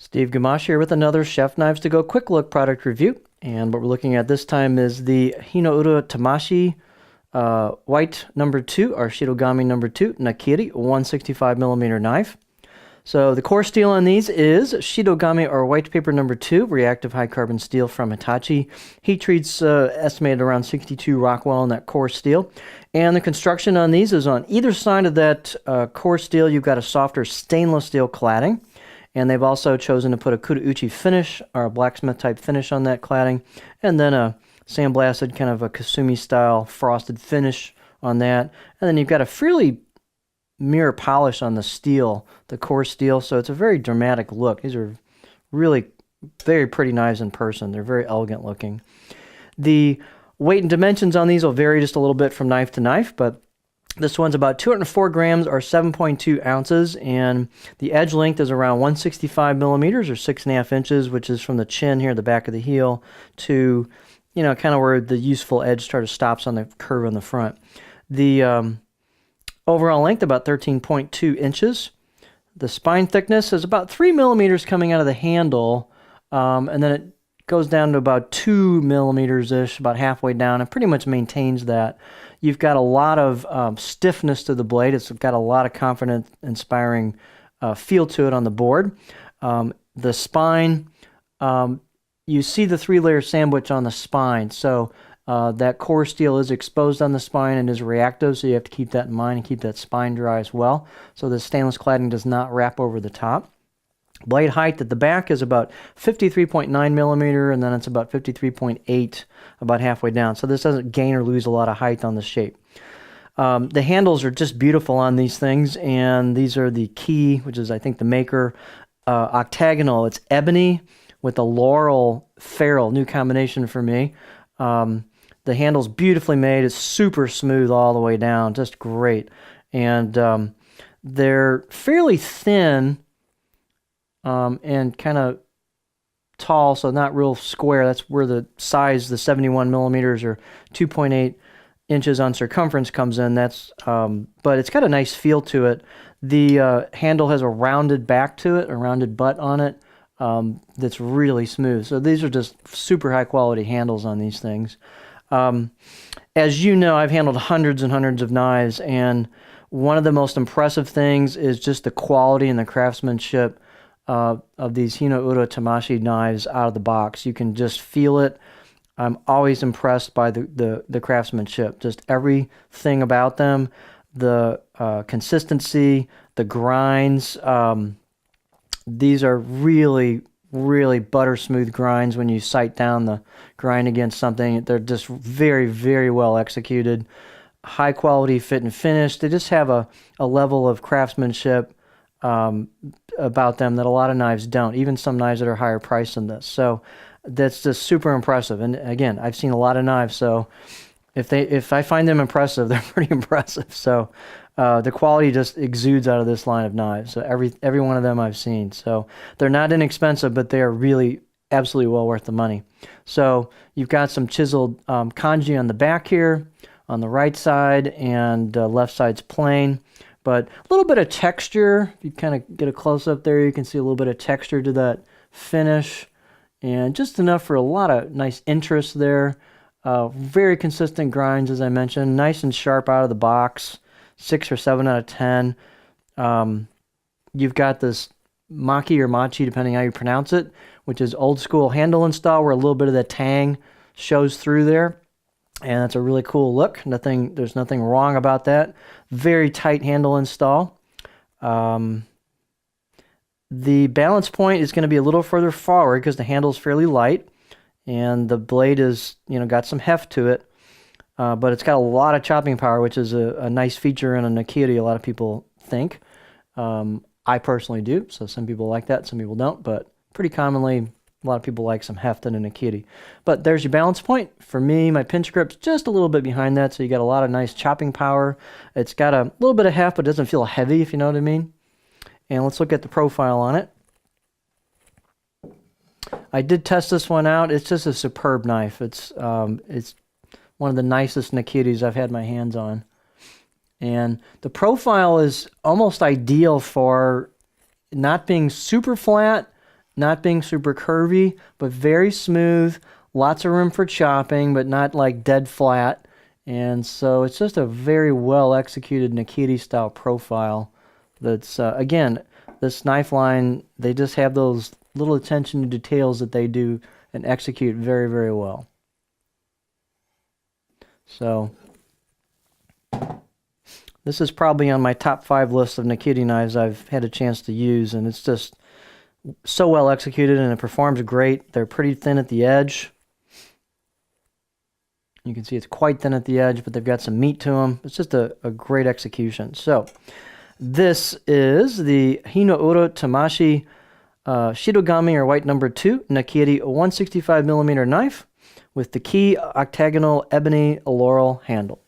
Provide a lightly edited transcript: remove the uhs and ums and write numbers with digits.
Steve Gamache here with another Chef Knives to Go quick look product review. And what we're looking at this time is the Hinoura Tamashii white number 2, or Shirogami number 2, Nakiri 165mm knife. So the core steel on these is Shirogami or white paper number 2, reactive high carbon steel from Hitachi. Heat treats estimated around 62 Rockwell in that core steel. And the construction on these is on either side of that core steel, you've got a softer stainless steel cladding. And they've also chosen to put a Kudauchi finish, or a blacksmith type finish on that cladding, and then a sandblasted kind of a Kasumi style frosted finish on that. And then you've got a fairly mirror polish on the steel, the core steel, so it's a very dramatic look. These are really very pretty knives in person. They're very elegant looking. The weight and dimensions on these will vary just a little bit from knife to knife, but this one's about 204 grams or 7.2 ounces, and the edge length is around 165 millimeters or 6.5 inches, which is from the chin here, the back of the heel, to, you know, kind of where the useful edge sort of stops on the curve on the front. The overall length about 13.2 inches. The spine thickness is about 3 millimeters coming out of the handle, and then it goes down to about 2 millimeters-ish, about halfway down, and pretty much maintains that. You've got a lot of stiffness to the blade. It's got a lot of confidence-inspiring feel to it on the board. The spine, you see the 3-layer sandwich on the spine, so that core steel is exposed on the spine and is reactive, so you have to keep that in mind and keep that spine dry as well. So the stainless cladding does not wrap over the top. Blade height at the back is about 53.9 millimeter, and then it's about 53.8 about halfway down. So this doesn't gain or lose a lot of height on the shape. The handles are just beautiful on these things, and these are the key, which is I think the maker, octagonal. It's ebony with a laurel ferrule, new combination for me. The handle's beautifully made. It's super smooth all the way down, just great. And they're fairly thin, and kind of tall, so not real square. That's where the size, the 71 millimeters or 2.8 inches on circumference comes in. That's, but it's got a nice feel to it. The handle has a rounded back to it, a rounded butt on it, that's really smooth. So these are just super high quality handles on these things. As you know, I've handled hundreds and hundreds of knives, and one of the most impressive things is just the quality and the craftsmanship of these Hinoura Tamashii knives out of the box. You can just feel it. I'm always impressed by the craftsmanship, just everything about them, the consistency, the grinds. These are really, really butter smooth grinds when you sight down the grind against something. They're just very, very well executed. High quality fit and finish. They just have a level of craftsmanship about them that a lot of knives don't, even some knives that are higher priced than this. So that's just super impressive. And again, I've seen a lot of knives, so if I find them impressive, they're pretty impressive. So the quality just exudes out of this line of knives. So every one of them I've seen. So they're not inexpensive, but they are really absolutely well worth the money. So you've got some chiseled kanji on the back here, on the right side, and left side's plain. But a little bit of texture. If you kind of get a close-up there, you can see a little bit of texture to that finish. And just enough for a lot of nice interest there. Very consistent grinds, as I mentioned. Nice and sharp out of the box. 6 or 7 out of 10. You've got this maki or machi, depending how you pronounce it, which is old school handle install, where a little bit of the tang shows through there. And that's a really cool look. There's nothing wrong about that. Very tight handle install. The balance point is going to be a little further forward because the handle is fairly light, and the blade is, you know, got some heft to it. But it's got a lot of chopping power, which is a nice feature in a Nakiri. A lot of people think. I personally do. So some people like that, some people don't. But pretty commonly, a lot of people like some heft in a Nakiri. But there's your balance point. For me, my pinch grip's just a little bit behind that, so you got a lot of nice chopping power. It's got a little bit of heft, but it doesn't feel heavy, if you know what I mean. And let's look at the profile on it. I did test this one out. It's just a superb knife. It's one of the nicest Nakiris I've had my hands on. And the profile is almost ideal for not being super flat not being super curvy, but very smooth, lots of room for chopping, but not like dead flat. And so it's just a very well executed Nakiri style profile. That's, again, this knife line, they just have those little attention to details that they do and execute very, very well. So this is probably on my top 5 list of Nakiri knives I've had a chance to use, and it's just so well executed and it performs great. They're pretty thin at the edge. You can see it's quite thin at the edge, but they've got some meat to them. It's just a great execution. So this is the Hinoura Tamashii Shirogami or white number 2 Nakiri 165mm knife with the key octagonal ebony laurel handle.